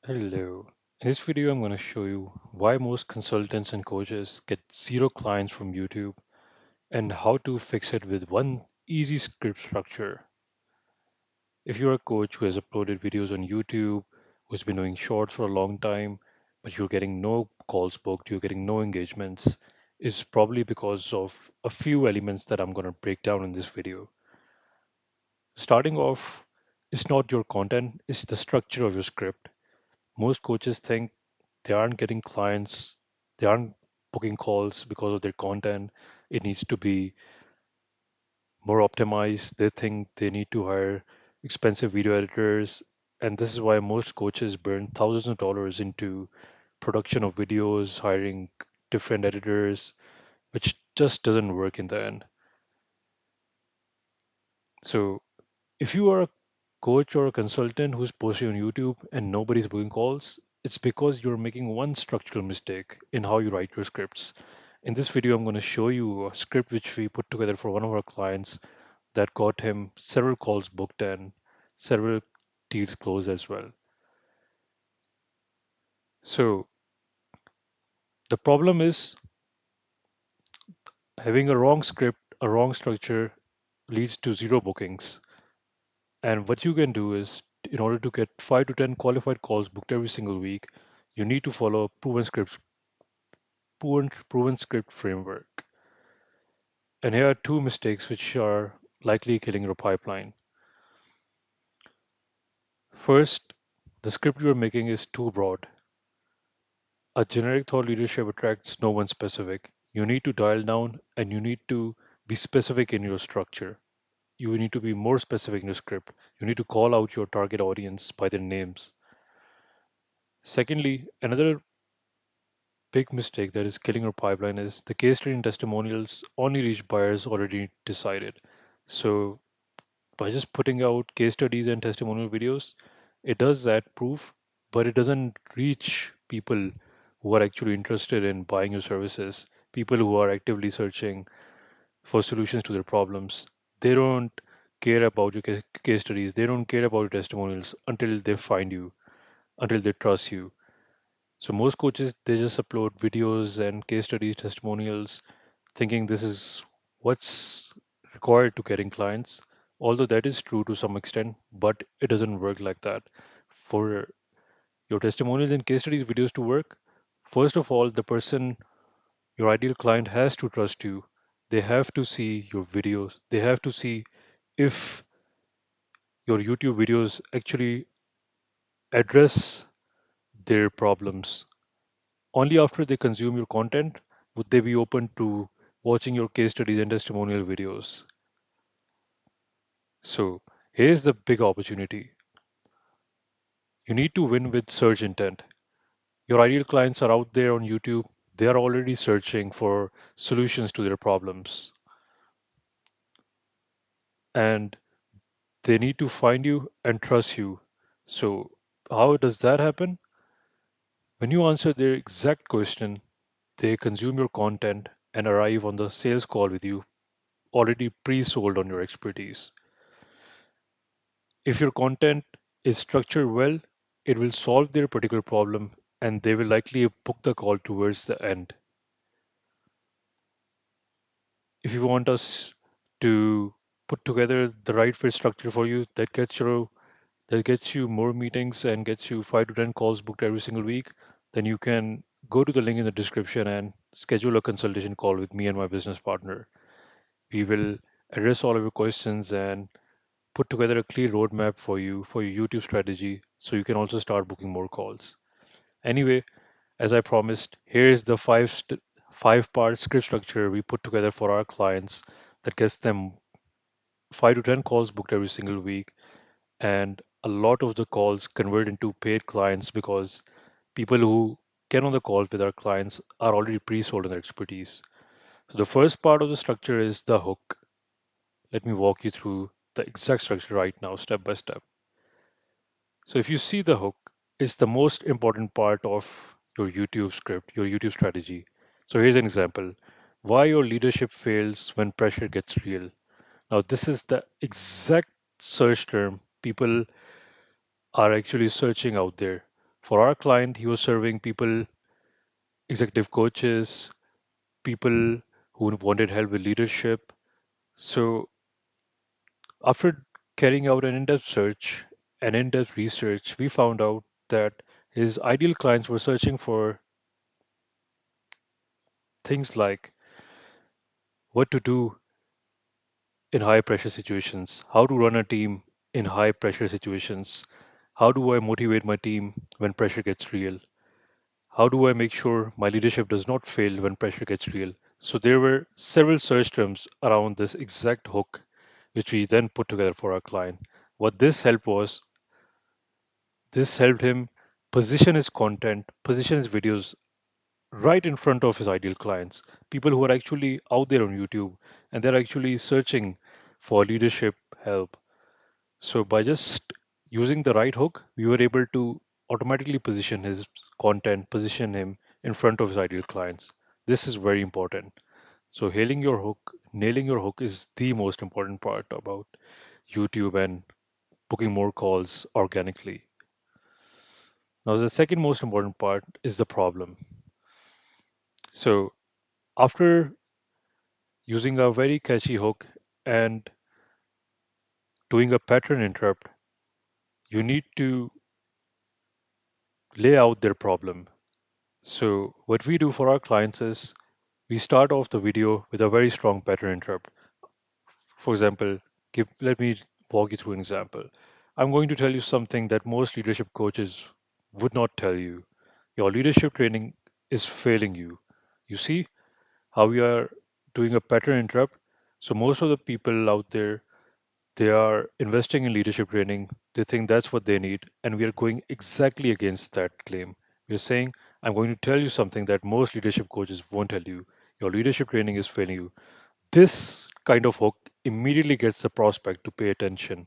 Hello. In this video, I'm going to show you why most consultants and coaches get zero clients from YouTube and how to fix it with one easy script structure. If you're a coach who has uploaded videos on YouTube, who's been doing shorts for a long time, but you're getting no calls booked, you're getting no engagements, it's probably because of a few elements that I'm going to break down in this video. Starting off, it's not your content, it's the structure of your script. Most coaches think they aren't getting clients, they aren't booking calls because of their content. It needs to be more optimized. They think they need to hire expensive video editors. And this is why most coaches burn thousands of dollars into production of videos, hiring different editors, which just doesn't work in the end. So if you are a coach or a consultant who's posting on YouTube and nobody's booking calls, it's because you're making one structural mistake in how you write your scripts. In this video, I'm going to show you a script which we put together for one of our clients that got him several calls booked and several deals closed as well. So the problem is having a wrong script, a wrong structure leads to zero bookings. And what you can do is, in order to get 5 to 10 qualified calls booked every single week, you need to follow a proven script framework. And here are two mistakes which are likely killing your pipeline. First, the script you're making is too broad. A generic thought leadership attracts no one specific. You need to dial down and you need to be specific in your structure. You need to be more specific in your script. You need to call out your target audience by their names. Secondly, another big mistake that is killing our pipeline is the case study and testimonials only reach buyers already decided. So by just putting out case studies and testimonial videos, it does that proof, but it doesn't reach people who are actually interested in buying your services, people who are actively searching for solutions to their problems. They don't care about your case studies, they don't care about your testimonials until they find you, until they trust you. So most coaches they just upload videos and case studies, testimonials, thinking this is what's required to getting clients. Although that is true to some extent, but it doesn't work like that. For your testimonials and case studies videos to work, first of all, the person, your ideal client has to trust you. They have to see your videos. They have to see if your YouTube videos actually address their problems. Only after they consume your content would they be open to watching your case studies and testimonial videos. So here's the big opportunity. You need to win with search intent. Your ideal clients are out there on YouTube. They are already searching for solutions to their problems. And they need to find you and trust you. So, how does that happen? When you answer their exact question, they consume your content and arrive on the sales call with you already pre sold on your expertise. If your content is structured well, it will solve their particular problem and they will likely book the call towards the end. If you want us to put together the right fit structure for you that gets you more meetings and gets you 5 to 10 calls booked every single week, then you can go to the link in the description and schedule a consultation call with me and my business partner. We will address all of your questions and put together a clear roadmap for you for your YouTube strategy so you can also start booking more calls. Anyway, as I promised, here is the five-part script structure we put together for our clients that gets them 5 to 10 calls booked every single week, and a lot of the calls convert into paid clients because people who get on the call with our clients are already pre-sold on their expertise. So the first part of the structure is the hook. Let me walk you through the exact structure right now, step by step. So if you see the hook, it's the most important part of your YouTube script, your YouTube strategy. So here's an example. Why your leadership fails when pressure gets real. Now this is the exact search term people are actually searching out there. For our client, he was serving people, executive coaches, people who wanted help with leadership. So after carrying out an in-depth search and in-depth research, we found out that his ideal clients were searching for things like what to do in high pressure situations, how to run a team in high pressure situations, how do I motivate my team when pressure gets real, how do I make sure my leadership does not fail when pressure gets real. So there were several search terms around this exact hook, which we then put together for our client. What this helped him position his content, position his videos right in front of his ideal clients, people who are actually out there on YouTube and they're actually searching for leadership help. So by just using the right hook, we were able to automatically position his content, position him in front of his ideal clients. This is very important. So nailing your hook is the most important part about YouTube and booking more calls organically. Now, the second most important part is the problem. So after using a very catchy hook and doing a pattern interrupt, you need to lay out their problem. So, what we do for our clients is we start off the video with a very strong pattern interrupt. For example, let me walk you through an example. I'm going to tell you something that most leadership coaches would not tell you. Your leadership training is failing you. You see how we are doing a pattern interrupt? So, most of the people out there, they are investing in leadership training. They think that's what they need. And we are going exactly against that claim. We're saying, I'm going to tell you something that most leadership coaches won't tell you. Your leadership training is failing you. This kind of hook immediately gets the prospect to pay attention.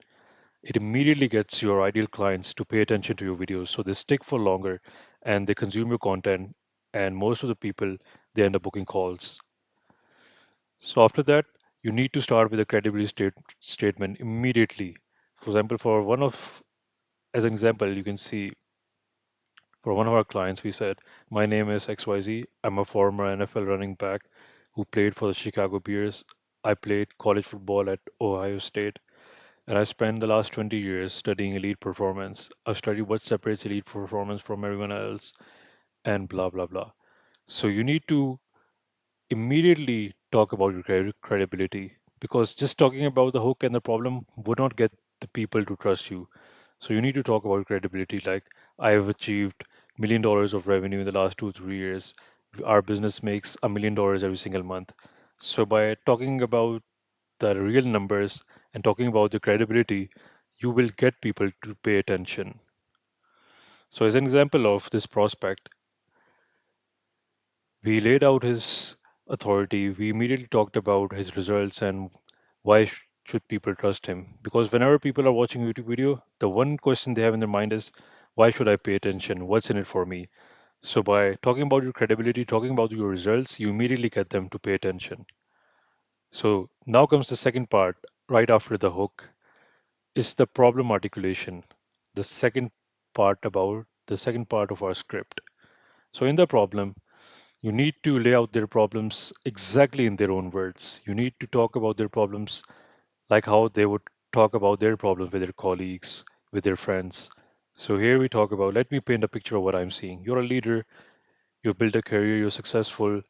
It immediately gets your ideal clients to pay attention to your videos. So they stick for longer and they consume your content. And most of the people, they end up booking calls. So after that, you need to start with a statement immediately. For example, as an example, you can see for one of our clients, we said, my name is XYZ. I'm a former NFL running back who played for the Chicago Bears. I played college football at Ohio State, and I spent the last 20 years studying elite performance. I've studied what separates elite performance from everyone else, and blah, blah, blah. So you need to immediately talk about your credibility because just talking about the hook and the problem would not get the people to trust you. So you need to talk about credibility like I have achieved $1 million of revenue in the last 2 3 years. Our business makes $1 million every single month. So by talking about the real numbers and talking about the credibility, you will get people to pay attention. So as an example of this prospect, we laid out his authority. We immediately talked about his results and why should people trust him. Because whenever people are watching a YouTube video, the one question they have in their mind is, why should I pay attention? What's in it for me? So by talking about your credibility, talking about your results, you immediately get them to pay attention. So now comes the second part, right after the hook, is the problem articulation. The second part of our script. So in the problem, you need to lay out their problems exactly in their own words. You need to talk about their problems like how they would talk about their problems with their colleagues, with their friends. So here we talk about, let me paint a picture of what I'm seeing. You're a leader, you've built a career, you're successful,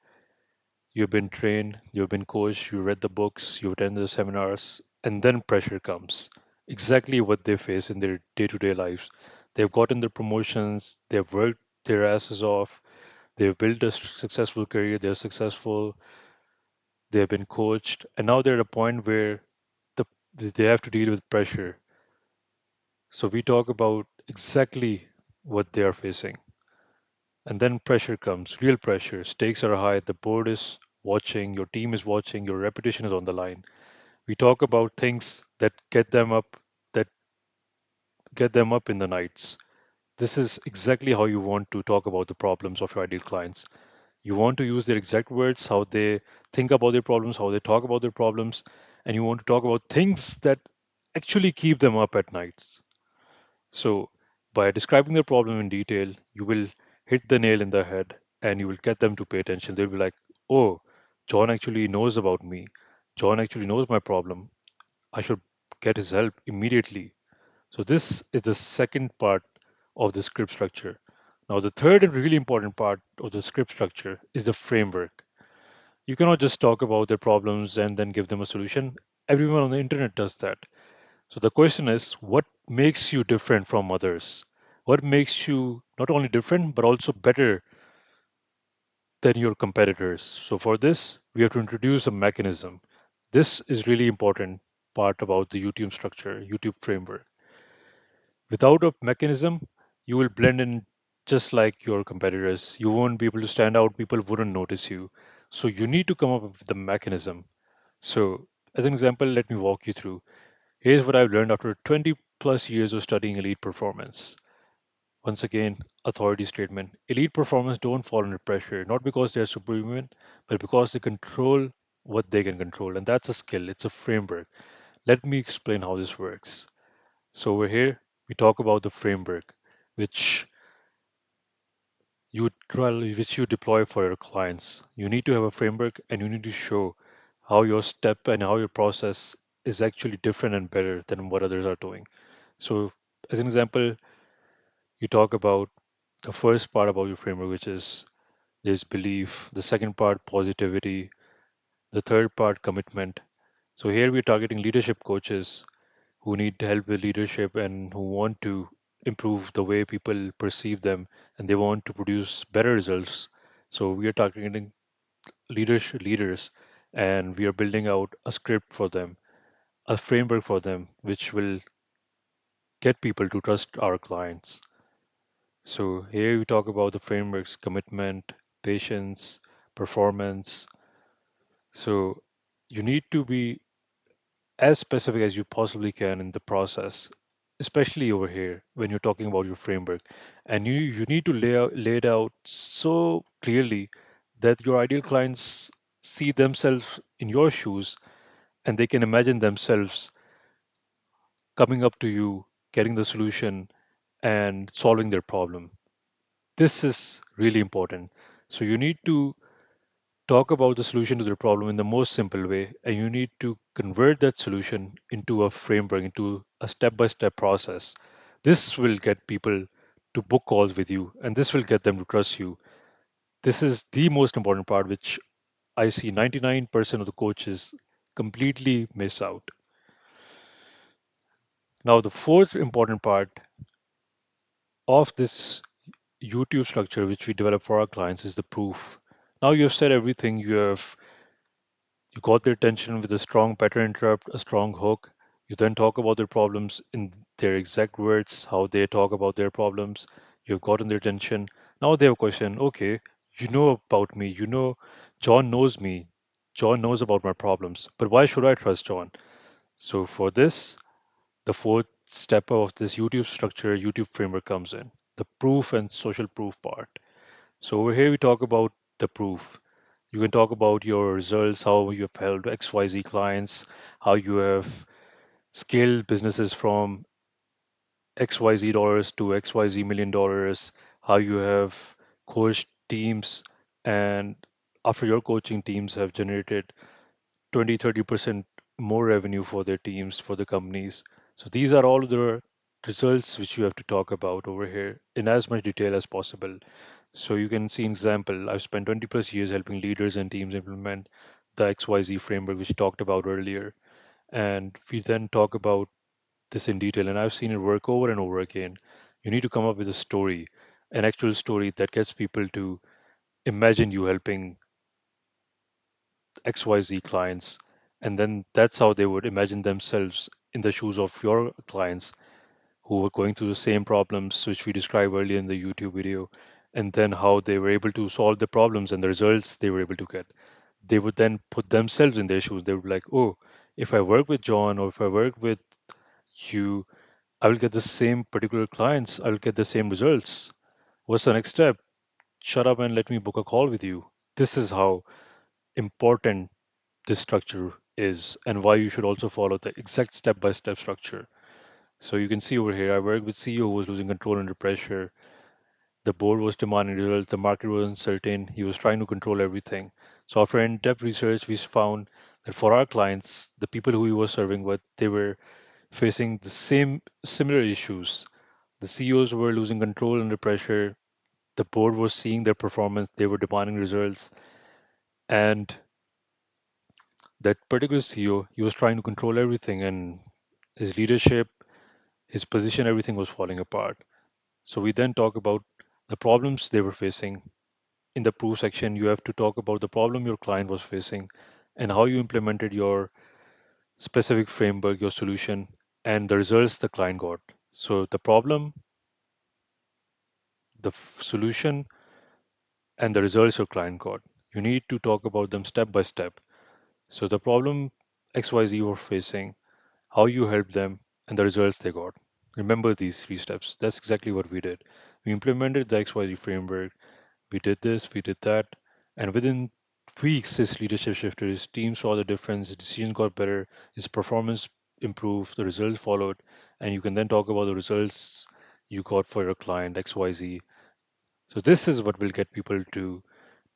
you've been trained, you've been coached, you read the books, you attended the seminars, and then pressure comes. Exactly what they face in their day to day lives. They've gotten their promotions, they've worked their asses off, they've built a successful career, they're successful, they've been coached, and now they're at a point where the, they have to deal with pressure. So we talk about exactly what they are facing. And then pressure comes, real pressure. Stakes are high, the board is watching, your team is watching, your reputation is on the line. We talk about things that get them up in the nights. This is exactly how you want to talk about the problems of your ideal clients. You want to use their exact words, how they think about their problems, how they talk about their problems, and you want to talk about things that actually keep them up at nights. So, By describing the problem in detail, you will hit the nail in the head and you will get them to pay attention. They'll be like, oh, John actually knows about me. John actually knows my problem. I should get his help immediately. So, this is the second part of the script structure. Now, the third and really important part of the script structure is the framework. You cannot just talk about their problems and then give them a solution. Everyone on the internet does that. So the question is, what makes you different from others? What makes you not only different, but also better than your competitors? So for this, we have to introduce a mechanism. This is really important part about the YouTube structure, YouTube framework. Without a mechanism, you will blend in just like your competitors. You won't be able to stand out. People wouldn't notice you. So you need to come up with the mechanism. So as an example, let me walk you through. Here's what I've learned after 20 plus years of studying elite performance. Once again, authority statement. Elite performers don't fall under pressure, not because they're superhuman, but because they control what they can control. And that's a skill, it's a framework. Let me explain how this works. So, over here, we talk about the framework, which which you deploy for your clients. You need to have a framework and you need to show how your step and how your process is actually different and better than what others are doing. So, as an example, you talk about the first part about your framework, which is there's belief, the second part, positivity, the third part, commitment. So, here we're targeting leadership coaches who need help with leadership and who want to improve the way people perceive them and they want to produce better results. So, we are targeting leaders and we are building out a script for them, a framework for them, which will get people to trust our clients. So here we talk about the frameworks, commitment, patience, performance. So you need to be as specific as you possibly can in the process, especially over here when you're talking about your framework. And you need to lay it out so clearly that your ideal clients see themselves in your shoes and they can imagine themselves coming up to you, getting the solution and solving their problem. This is really important. So you need to talk about the solution to the problem in the most simple way, and you need to convert that solution into a framework, into a step by step process. This will get people to book calls with you, and this will get them to trust you. This is the most important part, which I see 99% of the coaches completely miss out. Now, the fourth important part of this YouTube structure, which we develop for our clients, is the proof. Now, you have said everything, you got their attention with a strong pattern interrupt, a strong hook. You then talk about their problems in their exact words, how they talk about their problems. You've gotten their attention. Now they have a question. Okay, you know about me. You know, John knows me. John knows about my problems. But why should I trust John? So for this, the fourth step of this YouTube structure, YouTube framework comes in the proof and social proof part. So over here we talk about the proof. You can talk about your results, how you have helped XYZ clients, how you have scaled businesses from XYZ dollars to XYZ million dollars, how you have coached teams, and after your coaching teams have generated 20-30% more revenue for their teams, for the companies. So these are all the results which you have to talk about over here in as much detail as possible. So you can see an example. I've spent 20 plus years helping leaders and teams implement the XYZ framework, which we talked about earlier. And we then talk about this in detail. And I've seen it work over and over again. You need to come up with a story, an actual story that gets people to imagine you helping XYZ clients. And then that's how they would imagine themselves in the shoes of your clients who were going through the same problems which we described earlier in the YouTube video, and then how they were able to solve the problems and the results they were able to get. They would then put themselves in their shoes. They would be like, oh, if I work with John or if I work with you, I will get the same particular clients. I will get the same results. What's the next step? Shut up and let me book a call with you. This is how important this structure is and why you should also follow the exact step by step structure. So you can see over here, I work with CEO who was losing control under pressure. The board was demanding results. The market was uncertain. He was trying to control everything. So after in-depth research, we found that for our clients, the people who we were serving with, they were facing the same similar issues. The CEOs were losing control under pressure. The board was seeing their performance. They were demanding results. And that particular CEO, he was trying to control everything, and his leadership, his position, everything was falling apart. So we then talk about the problems they were facing. In the proof section, you have to talk about the problem your client was facing and how you implemented your specific framework, your solution, and the results the client got. So the problem, the solution, and the results your client got. You need to talk about them step by step. So the problem XYZ you were facing, how you helped them, and the results they got. Remember these three steps. That's exactly what we did. We implemented the XYZ framework. We did this, we did that, and within weeks, his leadership shifted. His team saw the difference. His decisions got better. His performance improved. The results followed, and you can then talk about the results you got for your client XYZ. So this is what will get people to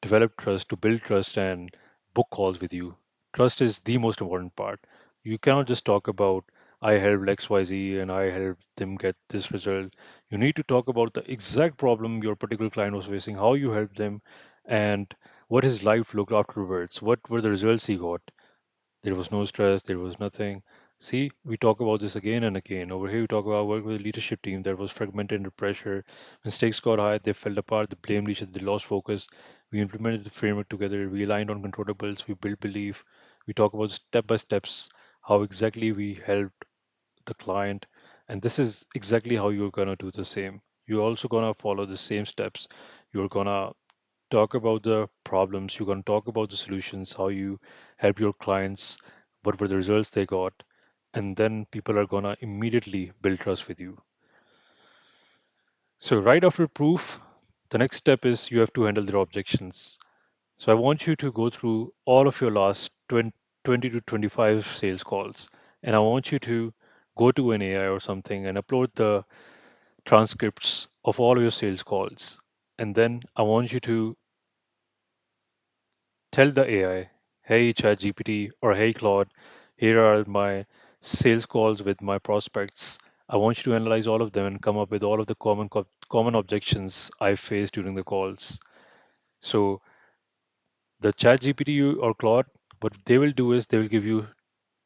develop trust, to build trust, and book calls with you. Trust is the most important part. You cannot just talk about I helped XYZ and I helped them get this result. You need to talk about the exact problem your particular client was facing, how you helped them, and what his life looked afterwards. What were the results he got? There was no stress, there was nothing. See, we talk about this again and again. Over here, we talk about work with a leadership team that was fragmented under pressure. When stakes got high, they fell apart, they blamed each other, they lost focus. We implemented the framework together, we aligned on controllables, we built belief. We talk about step by steps, how exactly we helped the client. And this is exactly how you're gonna do the same. You're also gonna follow the same steps. You're gonna talk about the problems, you're going to talk about the solutions, how you help your clients, what were the results they got, and then people are going to immediately build trust with you. So, right after proof, the next step is you have to handle their objections. So, I want you to go through all of your last 20 to 25 sales calls, and I want you to go to an AI or something and upload the transcripts of all your sales calls. And then I want you to tell the AI, hey ChatGPT or hey Claude, here are my sales calls with my prospects. I want you to analyze all of them and come up with all of the common objections I faced during the calls. So the ChatGPT or Claude, what they will do is they will give you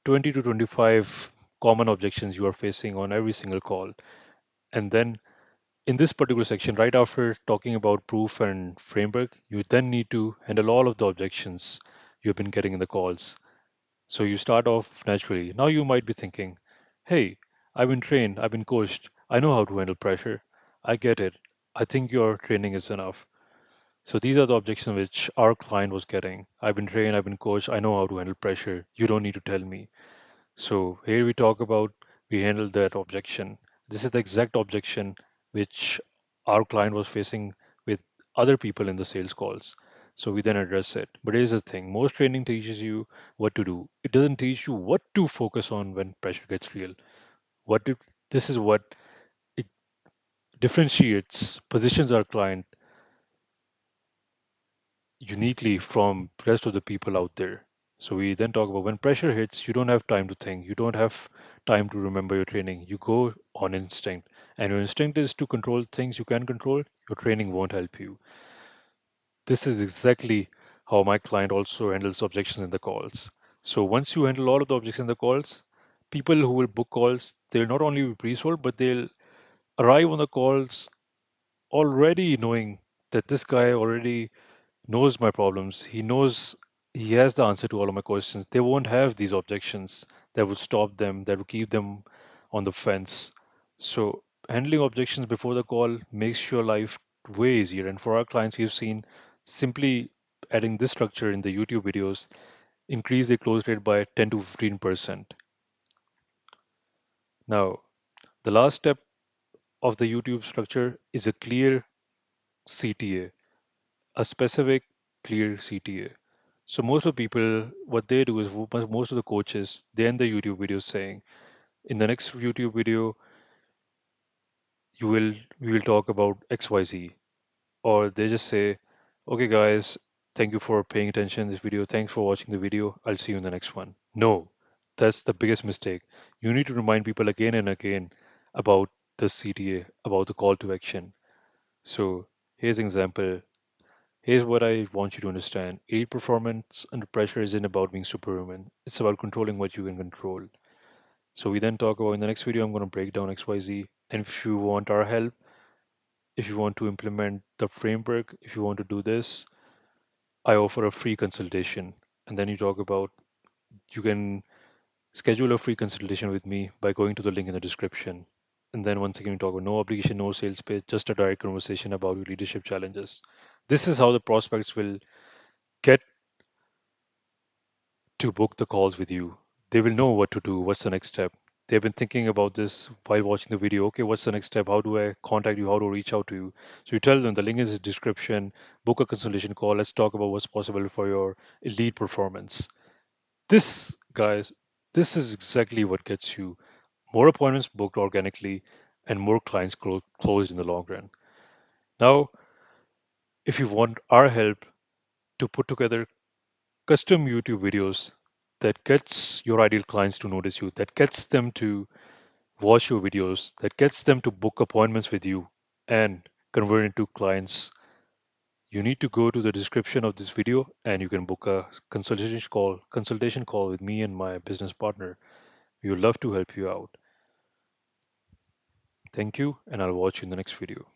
20 to 25 common objections you are facing on every single call. And then in this particular section, right after talking about proof and framework, you then need to handle all of the objections you've been getting in the calls. So you start off naturally. Now you might be thinking, hey, I've been trained, I've been coached, I know how to handle pressure. I get it. I think your training is enough. So these are the objections which our client was getting. I've been trained, I've been coached, I know how to handle pressure. You don't need to tell me. So here we talk about we handle that objection. This is the exact objection which our client was facing with other people in the sales calls. So we then address it. But here's the thing, most training teaches you what to do. It doesn't teach you what to focus on when pressure gets real. What if this is what it differentiates, positions our client uniquely from rest of the people out there. So we then talk about when pressure hits, you don't have time to think. You don't have time to remember your training. You go on instinct. And your instinct is to control things you can control. Your training won't help you. This is exactly how my client also handles objections in the calls. So once you handle all of the objections in the calls, people who will book calls, they'll not only be pre-sold, but they'll arrive on the calls already knowing that this guy already knows my problems. He knows he has the answer to all of my questions. They won't have these objections that would stop them, that would keep them on the fence. So handling objections before the call makes your life way easier. And for our clients, we've seen simply adding this structure in the YouTube videos increase the close rate by 10 to 15%. Now, the last step of the YouTube structure is a clear CTA, a specific, clear CTA. So most of people, what they do is most of the coaches, they end the YouTube videos saying, in the next YouTube video, you will we will talk about XYZ, or they just say, okay guys, thank you for paying attention in this video. Thanks for watching the video. I'll see you in the next one. No, that's the biggest mistake. You need to remind people again and again about the CTA, about the call to action. So here's an example. Here's what I want you to understand. Elite performance under pressure isn't about being superhuman. It's about controlling what you can control. So we then talk about in the next video, I'm going to break down XYZ. And if you want our help, if you want to implement the framework, if you want to do this, I offer a free consultation. And then you talk about you can schedule a free consultation with me by going to the link in the description. And then once again, we talk about no obligation, no sales pitch, just a direct conversation about your leadership challenges. This is how the prospects will get to book the calls with you. They will know what to do, what's the next step. They've been thinking about this while watching the video. Okay, what's the next step? How do I contact you? How to reach out to you? So you tell them the link is in the description, book a consultation call. Let's talk about what's possible for your elite performance. This, guys, this is exactly what gets you more appointments booked organically and more clients closed in the long run. Now, if you want our help to put together custom YouTube videos that gets your ideal clients to notice you, that gets them to watch your videos, that gets them to book appointments with you and convert into clients, you need to go to the description of this video and you can book a consultation call with me and my business partner. We would love to help you out. Thank you, and I'll watch you in the next video.